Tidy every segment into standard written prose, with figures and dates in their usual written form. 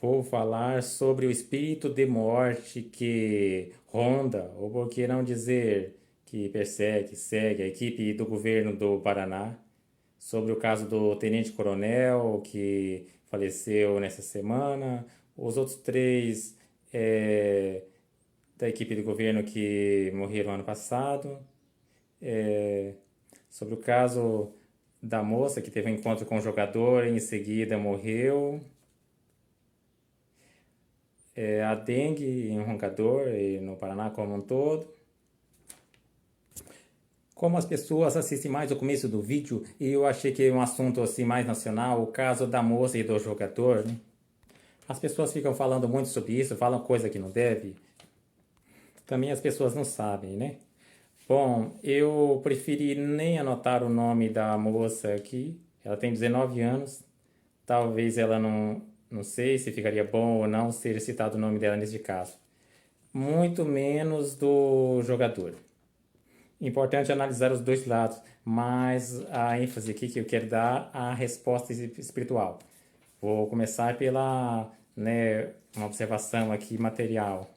Vou falar sobre o espírito de morte que ronda, ou por que não dizer que persegue, segue a equipe do governo do Paraná, sobre o caso do tenente-coronel que faleceu nessa semana, os outros três é, da equipe do governo que morreram ano passado, é, sobre o caso da moça que teve um encontro com o jogador e em seguida morreu, a dengue em Roncador e no Paraná como um todo. Como as pessoas assistem mais o começo do vídeo e eu achei que é um assunto assim mais nacional, o caso da moça e do jogador, né? As pessoas ficam falando muito sobre isso, falam coisa que não deve. Também as pessoas não sabem, né? Bom, eu preferi nem anotar o nome da moça aqui. Ela tem 19 anos. Talvez ela não sei se ficaria bom ou não ser citado o nome dela nesse caso. Muito menos do jogador. Importante analisar os dois lados, mas a ênfase aqui que eu quero dar à resposta espiritual. Vou começar pela, né, uma observação aqui material.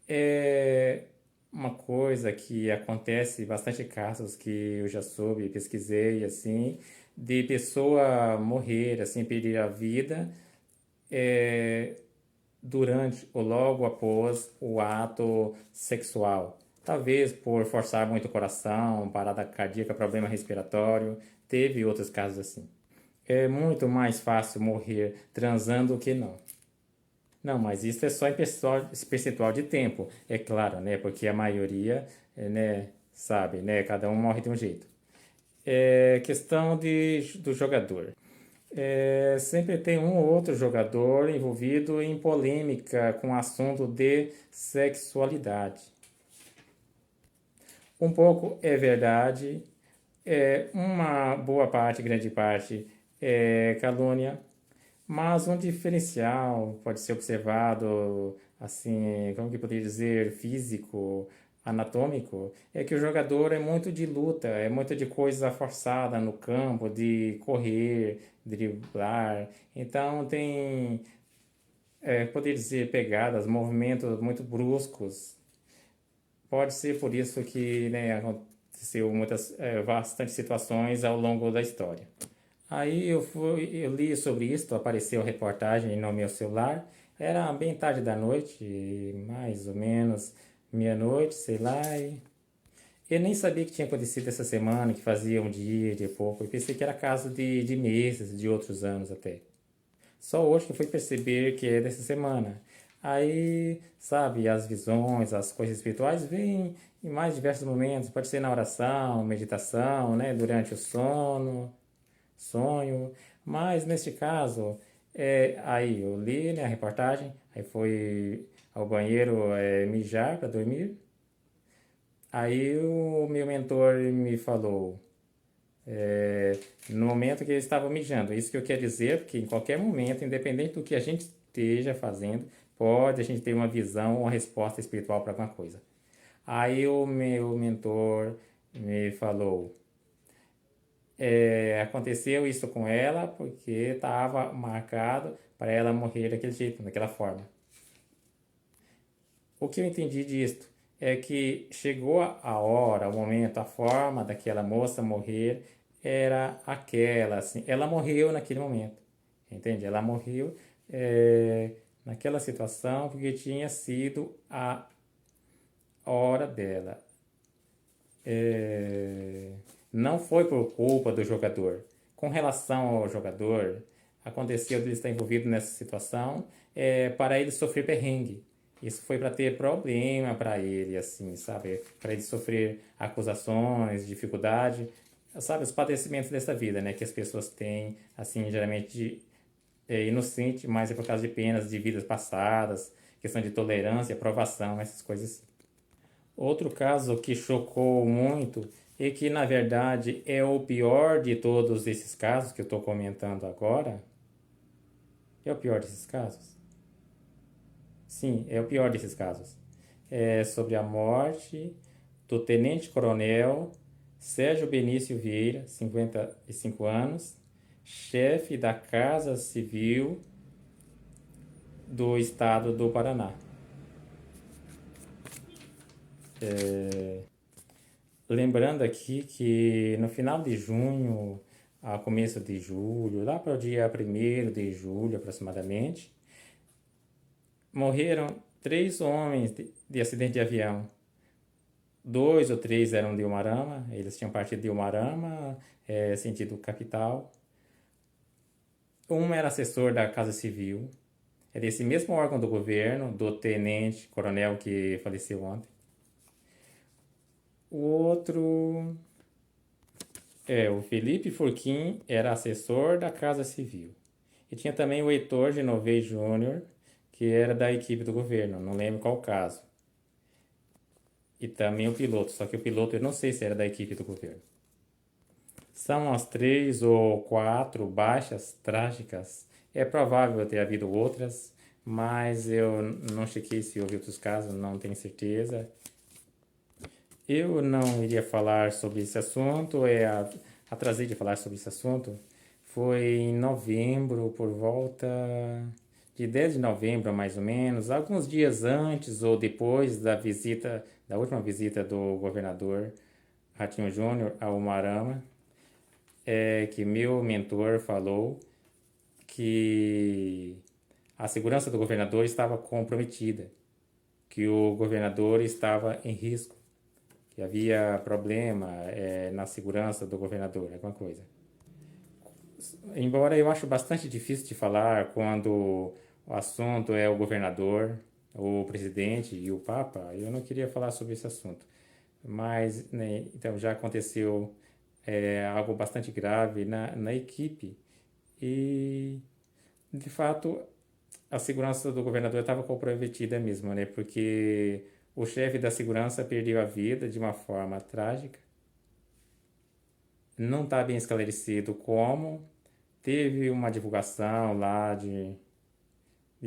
É uma coisa que acontece em bastante casos que eu já soube, pesquisei assim, de pessoa morrer, assim, perder a vida é, durante ou logo após o ato sexual. Talvez por forçar muito o coração, parada cardíaca, problema respiratório, teve outros casos assim. É muito mais fácil morrer transando do que não. Não, mas isso é só em percentual de tempo, é claro, né? Porque a maioria, né, sabe, né? Cada um morre de um jeito. É questão do jogador. Sempre tem um ou outro jogador envolvido em polêmica com assunto de sexualidade. Um pouco é verdade, uma boa parte, grande parte, é calúnia, mas um diferencial pode ser observado, assim, como que eu poderia dizer, físico, anatômico, é que o jogador é muito de luta, é muito de coisa forçada no campo, de correr, driblar. Então tem, poderia dizer, pegadas, movimentos muito bruscos. Pode ser por isso que, né, aconteceu bastante situações ao longo da história. Aí eu li sobre isso, apareceu a reportagem no meu celular. Era bem tarde da noite, mais ou menos meia-noite, sei lá. E eu nem sabia que tinha acontecido essa semana, que fazia um dia, de pouco. Eu pensei que era caso de meses, de outros anos até. Só hoje que eu fui perceber que é dessa semana. Aí, sabe, as visões, as coisas espirituais vêm em mais diversos momentos. Pode ser na oração, meditação, né, durante o sono, sonho. Mas neste caso, aí eu li, né, a reportagem, aí fui ao banheiro mijar para dormir. Aí o meu mentor me falou, no momento que eu estava mijando, isso que eu quero dizer, porque em qualquer momento, independente do que a gente esteja fazendo, pode a gente ter uma visão, uma resposta espiritual para alguma coisa. Aí o meu mentor me falou, aconteceu isso com ela porque estava marcado para ela morrer daquele jeito, daquela forma. O que eu entendi disto é que chegou a hora, o momento, a forma daquela moça morrer era aquela, assim, ela morreu naquele momento, entende? Ela morreu naquela situação porque tinha sido a hora dela. Não foi por culpa do jogador. Com relação ao jogador, aconteceu de ele estar envolvido nessa situação para ele sofrer perrengue. Isso foi para ter problema para ele, assim, sabe? Para ele sofrer acusações, dificuldade, sabe? Os padecimentos dessa vida, né? Que as pessoas têm, assim, geralmente inocente, mas é por causa de penas de vidas passadas, questão de tolerância, aprovação, essas coisas assim. Outro caso que chocou muito e que, na verdade, é o pior de todos esses casos que eu estou comentando agora. É o pior desses casos? Sim, é o pior desses casos. É sobre a morte do tenente-coronel Sérgio Benício Vieira, 55 anos, chefe da Casa Civil do estado do Paraná. Lembrando aqui que no final de junho, a começo de julho, lá para o dia 1º de julho aproximadamente, morreram 3 homens de acidente de avião. 2 ou 3 eram de Umuarama, eles tinham partido de Umuarama, sentido capital. Um era assessor da Casa Civil, é desse mesmo órgão do governo, do tenente coronel que faleceu ontem. O outro o Felipe Furquim era assessor da Casa Civil. E tinha também o Heitor Genovez Júnior, que era da equipe do governo, não lembro qual caso. E também o piloto, só que o piloto eu não sei se era da equipe do governo. São as 3 ou 4 baixas trágicas. É provável ter havido outras, mas eu não chequei se houve outros casos, não tenho certeza. Eu não iria falar sobre esse assunto, atrasei de falar sobre esse assunto. Foi em novembro, por volta de 10 de novembro, mais ou menos, alguns dias antes ou depois da última visita do governador Ratinho Júnior ao Umuarama, que meu mentor falou que a segurança do governador estava comprometida, que o governador estava em risco, que havia problema na segurança do governador, alguma coisa. Embora eu acho bastante difícil de falar quando o assunto é o governador, o presidente e o Papa, eu não queria falar sobre esse assunto. Mas, né, então já aconteceu algo bastante grave na equipe e, de fato, a segurança do governador estava comprometida mesmo, né? Porque o chefe da segurança perdeu a vida de uma forma trágica. Não está bem esclarecido como. Teve uma divulgação lá de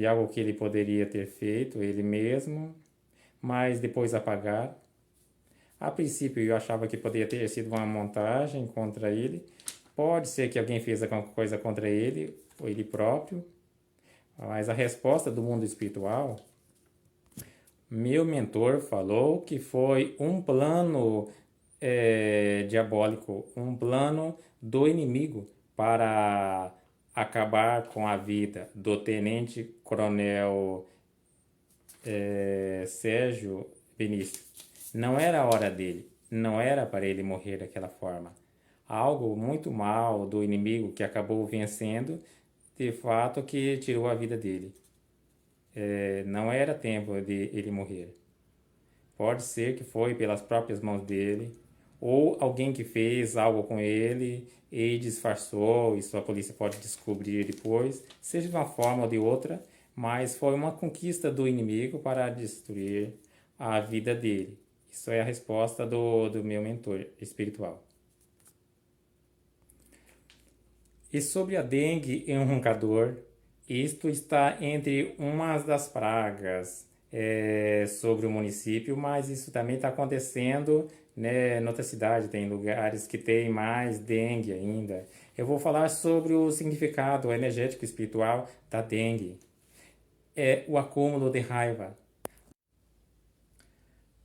algo que ele poderia ter feito, ele mesmo, mas depois apagaram. A princípio eu achava que poderia ter sido uma montagem contra ele. Pode ser que alguém fez alguma coisa contra ele, ou ele próprio. Mas a resposta do mundo espiritual, meu mentor falou que foi um plano diabólico, um plano do inimigo para acabar com a vida do tenente coronel Sérgio Benício. Não era a hora dele, não era para ele morrer daquela forma. Algo muito mal do inimigo que acabou vencendo, de fato, que tirou a vida dele. Não era tempo de ele morrer. Pode ser que foi pelas próprias mãos dele, ou alguém que fez algo com ele e disfarçou, isso a polícia pode descobrir depois, seja de uma forma ou de outra, mas foi uma conquista do inimigo para destruir a vida dele. Isso é a resposta do meu mentor espiritual. E sobre a dengue e um roncador, isto está entre umas das pragas sobre o município, mas isso também está acontecendo, né, em outra cidade, tem lugares que tem mais dengue ainda. Eu vou falar sobre o significado energético espiritual da dengue. É o acúmulo de raiva,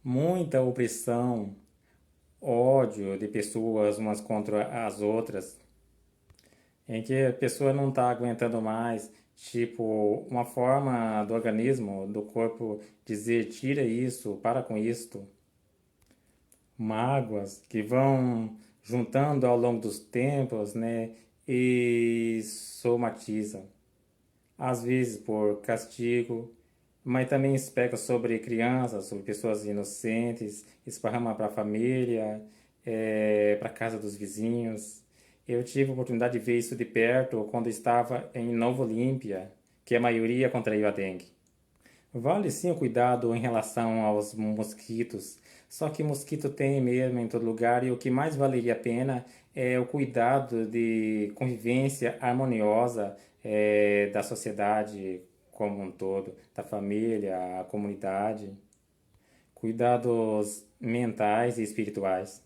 muita opressão, ódio de pessoas umas contra as outras, em que a pessoa não está aguentando mais, tipo, uma forma do organismo, do corpo dizer tira isso, para com isto. Mágoas que vão juntando ao longo dos tempos, né, e somatizam. Às vezes por castigo, mas também pega sobre crianças, sobre pessoas inocentes, esparrama para a família, para a casa dos vizinhos. Eu tive a oportunidade de ver isso de perto quando estava em Nova Olímpia, que a maioria contraiu a dengue. Vale sim o cuidado em relação aos mosquitos, só que mosquito tem mesmo em todo lugar e o que mais valeria a pena é o cuidado de convivência harmoniosa da sociedade como um todo, da família, a comunidade, cuidados mentais e espirituais.